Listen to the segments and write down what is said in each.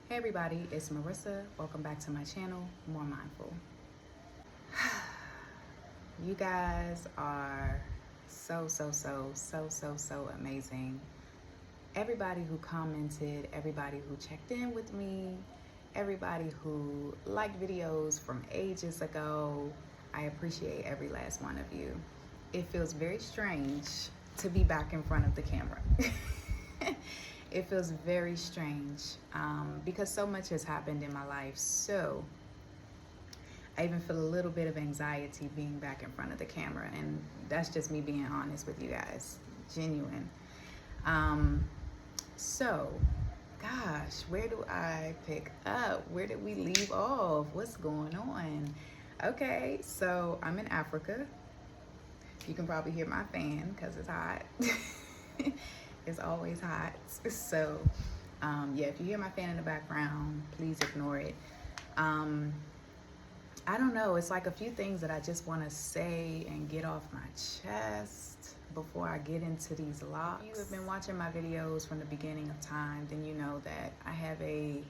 Hey everybody, it's Marissa. Welcome back to my channel, More Mindful. You guys are so amazing. Everybody who commented, everybody who checked in with me, everybody who liked videos from ages ago, I appreciate every last one of you. It feels very strange to be back in front of the camera. It feels very strange because so much has happened in my life. So I even feel a little bit of anxiety being back in front of the camera. And that's just me being honest with you guys, genuine. So, gosh, where do I pick up? Where did we leave off? What's going on? Okay, so I'm in Africa. You can probably hear my fan because it's hot. It's always hot. So, yeah, if you hear my fan in the background, please ignore it. I don't know. It's like a few things that I just want to say and get off my chest before I get into these locks. If you have been watching my videos from the beginning of time, then you know that I have I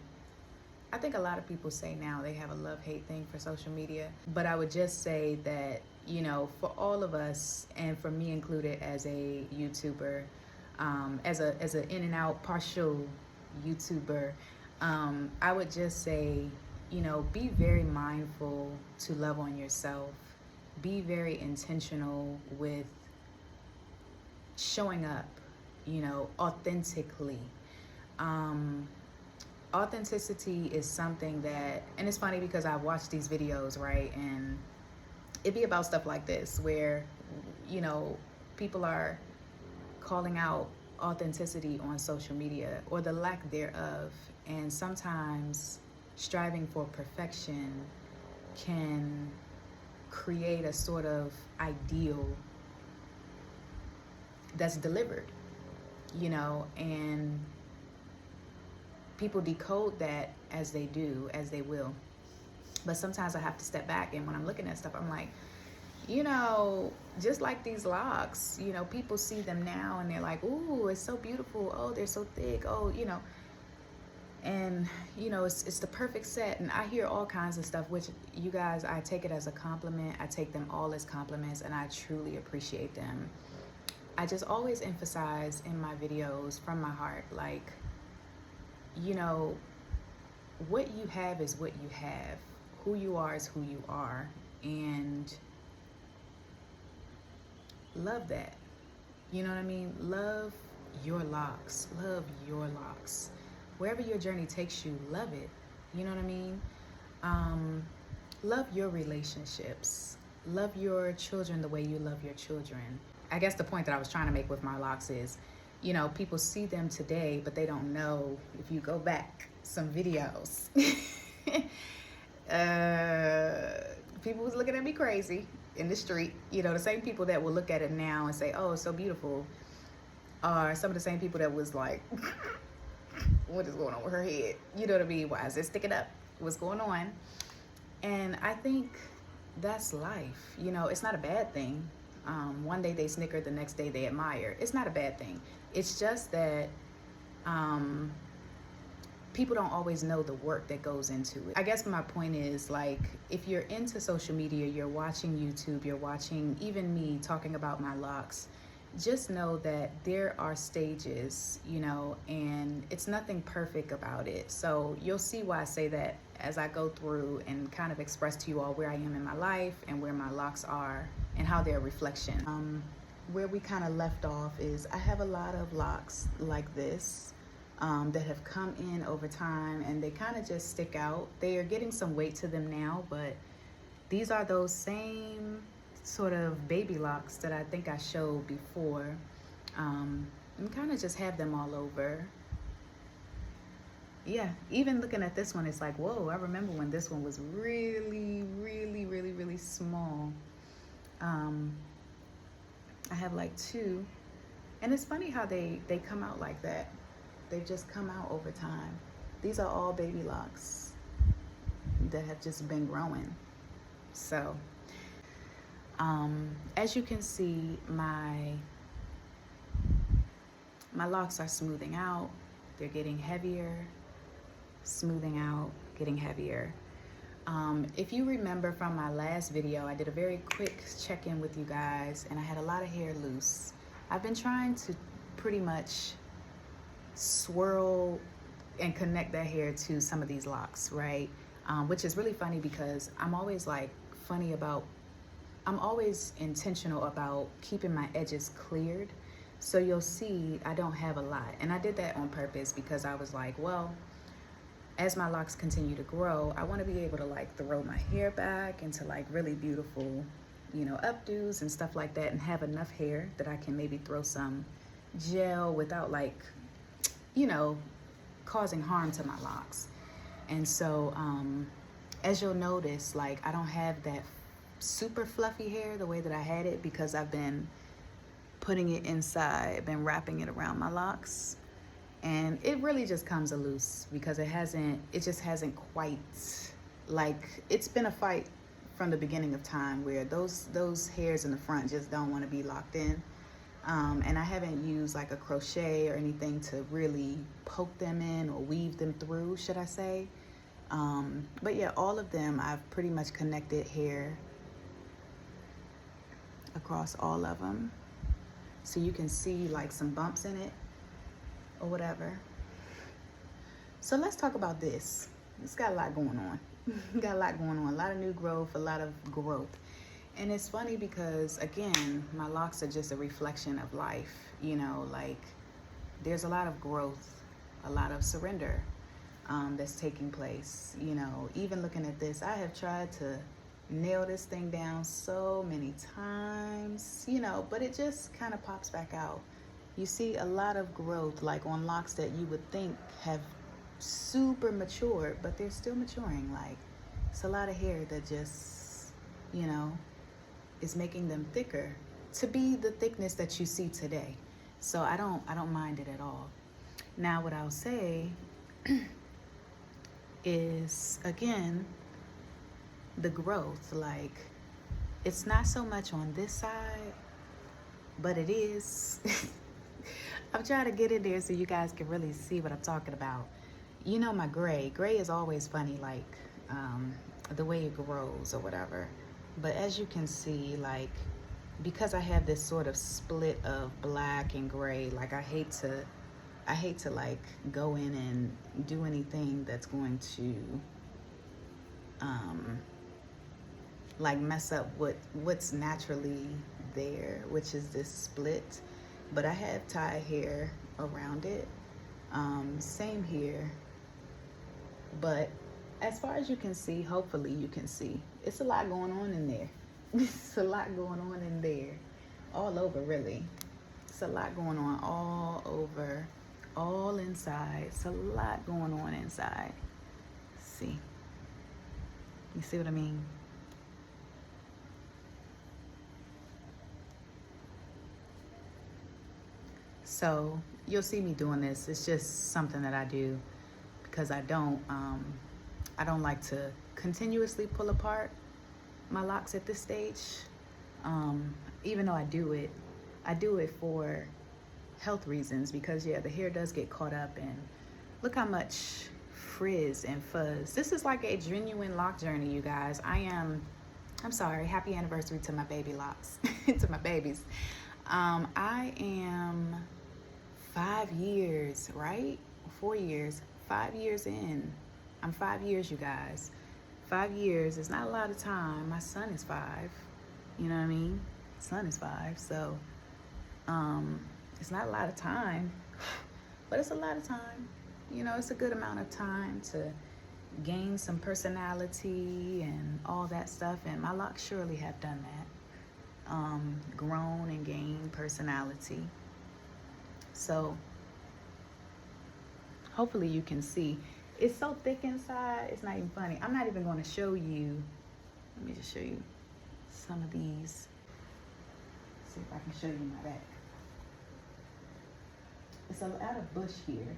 think a lot of people say now they have a love-hate thing for social media. But I would just say that, you know, for all of us, and for me included as a YouTuber, as an in and out partial YouTuber, I would just say, you know, be very mindful to love on yourself. Be very intentional with showing up, you know, authentically. Authenticity is something that, and it's funny because I watch these videos, right? And it'd be about stuff like this where, you know, people are calling out authenticity on social media or the lack thereof. And sometimes striving for perfection can create a sort of ideal that's delivered, you know, and people decode that as they do, as they will. But sometimes I have to step back, and when I'm looking at stuff, I'm like, you know, just like these locks, you know, people see them now and they're like, ooh, it's so beautiful. Oh, they're so thick. Oh, you know, and you know, it's the perfect set. And I hear all kinds of stuff, which you guys, I take it as a compliment. I take them all as compliments, and I truly appreciate them. I just always emphasize in my videos from my heart, like, you know, what you have is what you have. Who you are is who you are. And love that. You know what I mean? Love your locks. Love your locks. Wherever your journey takes you, love it. You know what I mean? Love your relationships. Love your children the way you love your children. I guess the point that I was trying to make with my locks is, you know, people see them today, but they don't know, if you go back some videos, people was looking at me crazy in the street. You know, the same people that will look at it now and say, oh, it's so beautiful, are some of the same people that was like, what is going on with her head? You know what I mean? Why is it sticking up? What's going on? And I think that's life. You know, it's not a bad thing. One day they snicker, the next day they admire. It's not a bad thing. It's just that people don't always know the work that goes into it. I guess my point is, like, if you're into social media, you're watching YouTube, you're watching even me talking about my locks, just know that there are stages, you know, and it's nothing perfect about it. So you'll see why I say that as I go through and kind of express to you all where I am in my life and where my locks are and how they're a reflection. Where we kind of left off is I have a lot of locks like this that have come in over time, and they kind of just stick out. They are getting some weight to them now, but these are those same sort of baby locks that I think I showed before, and kind of just have them all over. Yeah, even looking at this one, it's like, whoa, I remember when this one was really small. I have like two, and it's funny how they come out like that. They just come out over time. These are all baby locks that have just been growing. So as you can see, my locks are smoothing out. They're getting heavier. smoothing out, getting heavier. If you remember from my last video, I did a very quick check-in with you guys, and I had a lot of hair loose. I've been trying to pretty much swirl and connect that hair to some of these locks, right? Which is really funny because I'm always intentional about keeping my edges cleared. So you'll see I don't have a lot. And I did that on purpose because I was like, well, as my locks continue to grow, I want to be able to like throw my hair back into like really beautiful, updos and stuff like that, and have enough hair that I can maybe throw some gel without like, causing harm to my locks. And so, as you'll notice, like I don't have that super fluffy hair the way that I had it because I've been putting it inside, been wrapping it around my locks. And it really just comes loose because it just hasn't quite, like, it's been a fight from the beginning of time where those hairs in the front just don't want to be locked in. And I haven't used like a crochet or anything to really poke them in or weave them through, should I say. But yeah, all of them, I've pretty much connected hair across all of them. So you can see like some bumps in it or whatever. So let's talk about this. It's got a lot going on. Got a lot going on, a lot of new growth, a lot of growth. And it's funny because, again, my locks are just a reflection of life. Like there's a lot of growth, a lot of surrender that's taking place. Even looking at this, I have tried to nail this thing down so many times, but it just kind of pops back out. You see a lot of growth, like on locks that you would think have super matured, but they're still maturing. Like it's a lot of hair that just, is making them thicker to be the thickness that you see today. So I don't mind it at all. Now what I'll say is, again, the growth. Like it's not so much on this side, but it is. I'm trying to get in there so you guys can really see what I'm talking about. My gray is always funny, like the way it grows or whatever. But as you can see, like, because I have this sort of split of black and gray, like I hate to like go in and do anything that's going to like mess up what's naturally there, which is this split. But I have tie hair around it, same here. But as far as you can see, hopefully you can see, it's a lot going on in there. It's a lot going on in there, all over really. It's a lot going on all over, all inside. It's a lot going on inside. See, you see what I mean? So you'll see me doing this. It's just something that I do because I don't like to continuously pull apart my locks at this stage. Even though I do it for health reasons, because yeah, the hair does get caught up, and look how much frizz and fuzz. This is like a genuine lock journey, you guys. I'm sorry, happy anniversary to my baby locks, to my babies. I am 5 years, right? 4 years, 5 years in. I'm 5 years, you guys. 5 years is not a lot of time. My son is 5. You know what I mean? Son is 5. So, it's not a lot of time, but it's a lot of time. It's a good amount of time to gain some personality and all that stuff. And my locks surely have done that. Grown and gained personality. So hopefully you can see. It's so thick inside, it's not even funny. I'm not even going to show you. Let me just show you some of these. See if I can show you my back. It's a lot of bush here.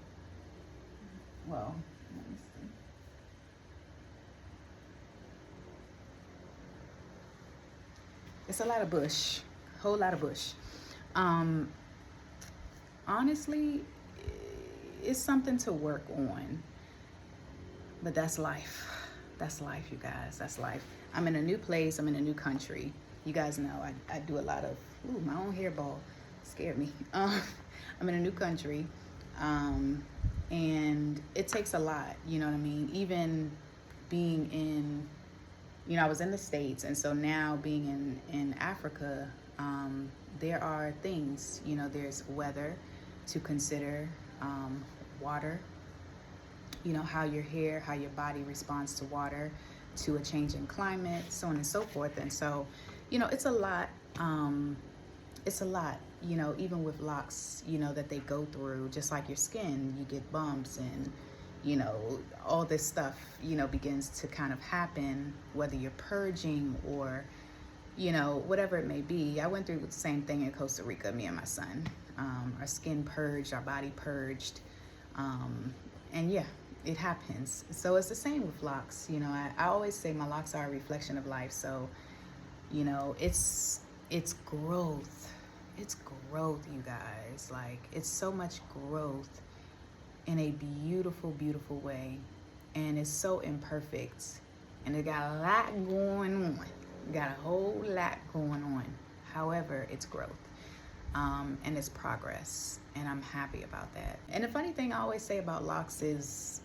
Well, let me see. It's a lot of bush, whole lot of bush. Honestly, it's something to work on. But that's life. That's life, you guys. That's life. I'm in a new place. I'm in a new country. You guys know I do a lot of, ooh, my own hairball scared me. I'm in a new country. And it takes a lot, you know what I mean? Even being in, I was in the States, and so now being in Africa, there are things, there's weather to consider, water, how your hair, how your body responds to water, to a change in climate, so on and so forth. And so, it's a lot. It's a lot, even with locks, that they go through, just like your skin, you get bumps and, all this stuff, begins to kind of happen, whether you're purging or, whatever it may be. I went through the same thing in Costa Rica, me and my son. Our skin purged, our body purged. And yeah, it happens. So it's the same with locks. I always say my locks are a reflection of life. So, it's growth. It's growth, you guys. Like, it's so much growth in a beautiful, beautiful way. And it's so imperfect. And it got a lot going on. Got a whole lot going on. However, it's growth. And it's progress. And I'm happy about that. And the funny thing I always say about locks is,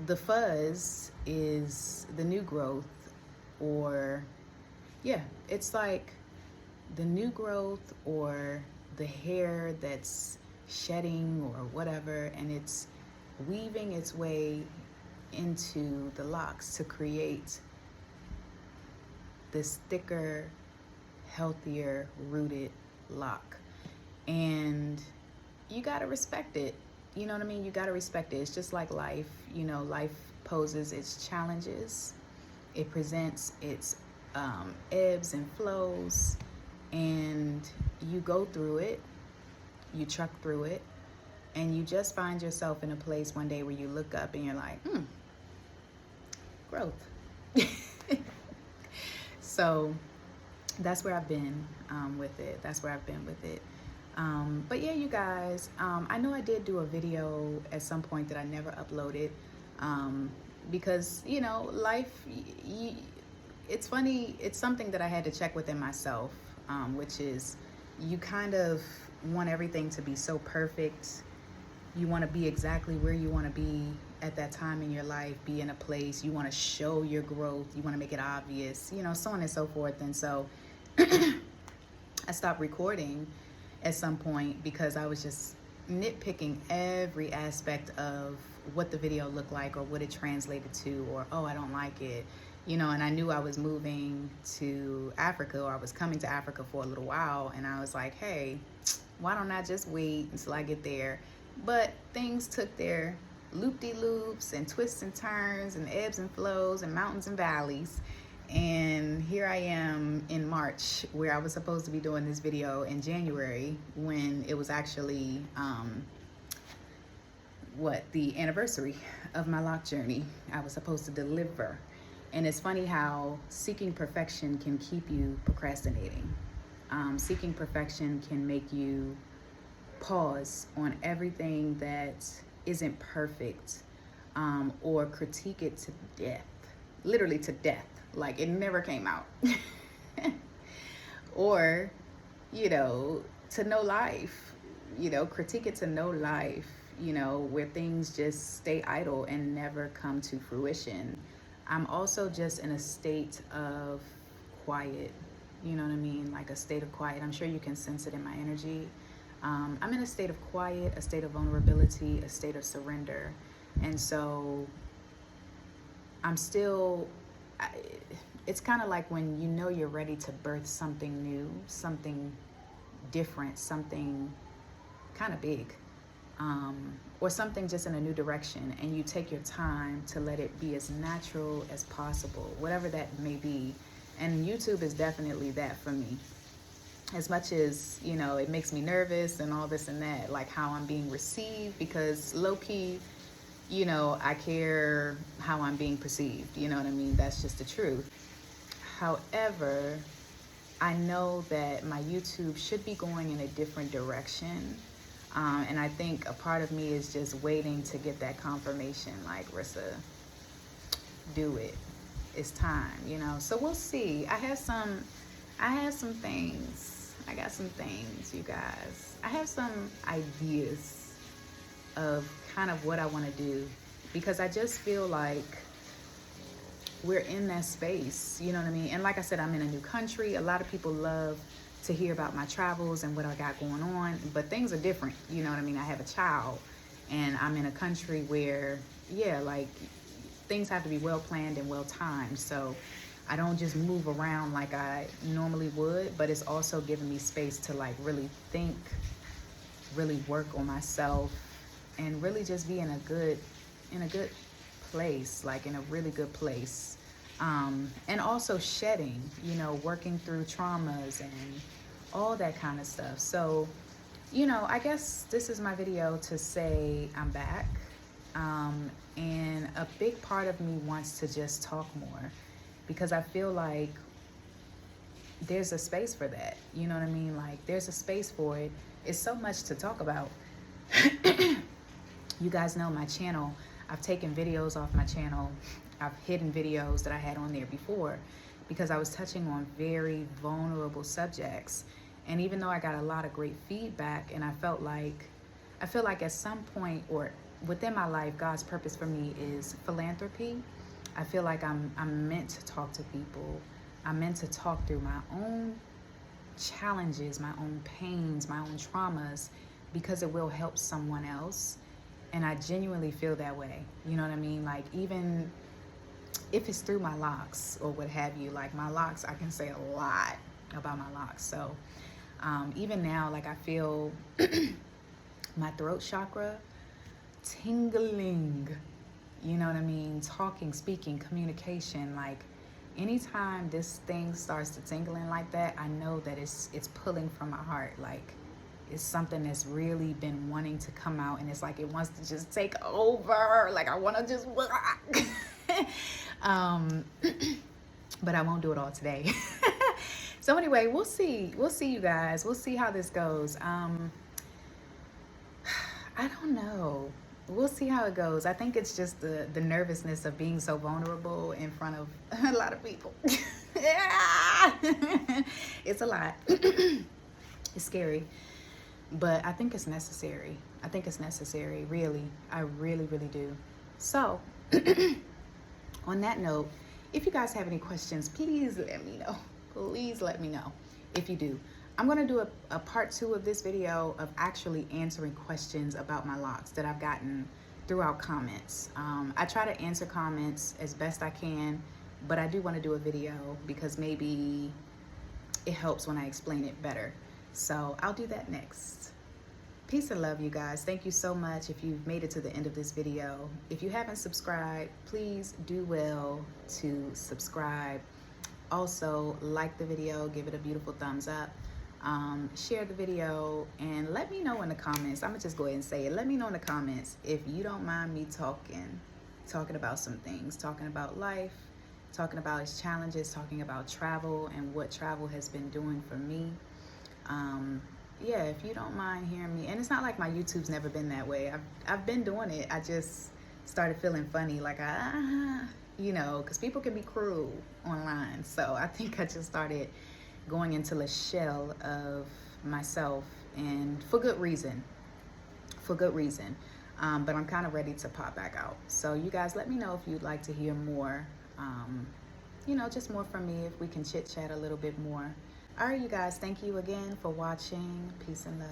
the fuzz is the new growth, or it's like the new growth or the hair that's shedding or whatever, and it's weaving its way into the locks to create this thicker, healthier, rooted lock. And you gotta respect it. You know what I mean? You gotta respect it. It's just like life. Life poses its challenges. It presents its ebbs and flows, and you go through it, you truck through it, and you just find yourself in a place one day where you look up and you're like, growth. So that's where I've been with it. That's where I've been with it. But yeah, you guys, I know I did do a video at some point that I never uploaded, because, life, it's funny. It's something that I had to check within myself, which is you kind of want everything to be so perfect. You want to be exactly where you want to be at that time in your life, be in a place. You want to show your growth. You want to make it obvious, so on and so forth. And so I stopped recording at some point because I was just nitpicking every aspect of what the video looked like or what it translated to, or, oh, I don't like it. And I knew I was moving to Africa, or I was coming to Africa for a little while, and I was like, hey, why don't I just wait until I get there? But things took their loop-de-loops and twists and turns and ebbs and flows and mountains and valleys. And here I am in March, where I was supposed to be doing this video in January, when it was actually, the anniversary of my lock journey. I was supposed to deliver. And it's funny how seeking perfection can keep you procrastinating. Seeking perfection can make you pause on everything that isn't perfect, or critique it to death, literally to death, like it never came out. Or, to no life, critique it to no life, where things just stay idle and never come to fruition. I'm also just in a state of quiet, you know what I mean? Like a state of quiet. I'm sure you can sense it in my energy. I'm in a state of quiet, a state of vulnerability, a state of surrender. And so I'm still, it's kind of like when you're ready to birth something new, something different, something kind of big, or something just in a new direction, and you take your time to let it be as natural as possible, whatever that may be. And YouTube is definitely that for me. As much as, it makes me nervous and all this and that, like how I'm being received, because low-key, I care how I'm being perceived, you know what I mean? That's just the truth. However, I know that my YouTube should be going in a different direction. And I think a part of me is just waiting to get that confirmation, like, Rissa, do it. It's time, you know. So we'll see. I have some things. I got some things, you guys. I have some ideas of kind of what I want to do, because I just feel like we're in that space, you know what I mean? And like I said, I'm in a new country. A lot of people love to hear about my travels and what I got going on, but things are different, you know what I mean? I have a child, and I'm in a country where, yeah, like, things have to be well planned and well timed. So I don't just move around like I normally would, but it's also giving me space to, like, really think, really work on myself, and really just be in a good place, like in a really good place. And also shedding, you know, working through traumas and all that kind of stuff. So, you know, I guess this is my video to say I'm back. And a big part of me wants to just talk more, because I feel like there's a space for that. You know what I mean? Like, there's a space for it. It's so much to talk about. You guys know my channel. I've taken videos off my channel. I've hidden videos that I had on there before, because I was touching on very vulnerable subjects. And even though I got a lot of great feedback, and I feel like at some point, or within my life, God's purpose for me is philanthropy. I feel like I'm meant to talk to people. I'm meant to talk through my own challenges, my own pains, my own traumas, because it will help someone else. And I genuinely feel that way. You know what I mean? Like, even if it's through my locks or what have you, like my locks, I can say a lot about my locks. So even now, like, I feel my throat chakra tingling, you know what I mean? Talking, speaking, communication. Like, anytime this thing starts to tingling like that, I know that it's pulling from my heart. Like, it's something that's really been wanting to come out, and it's like it wants to just take over. Like, I want to just but I won't do it all today. So anyway, we'll see you guys. We'll see how this goes. I don't know. We'll see how it goes. I think it's just the nervousness of being so vulnerable in front of a lot of people. It's a lot. It's scary. But I think it's necessary. I think it's necessary, really. I really, really do. So, on that note, if you guys have any questions, please let me know. Please let me know if you do. I'm going to do a part 2 of this video of actually answering questions about my locks that I've gotten throughout comments. I try to answer comments as best I can, but I do want to do a video because maybe it helps when I explain it better. So I'll do that next. Peace and love, you guys. Thank you so much if you've made it to the end of this video. If you haven't subscribed, please do well to subscribe. Also, like the video, give it a beautiful thumbs up. Share the video, and let me know in the comments. I'm gonna just go ahead and say it. Let me know in the comments if you don't mind me talking about some things, talking about life, talking about its challenges, talking about travel and what travel has been doing for me. Yeah, if you don't mind hearing me. And it's not like my YouTube's never been that way. I've been doing it. I just started feeling funny, like you know, because people can be cruel online. So I think I just started going into a shell of myself, and for good reason. But I'm kind of ready to pop back out. So you guys, let me know if you'd like to hear more, you know, just more from me, if we can chit chat a little bit more. All right, you guys, thank you again for watching. Peace and love.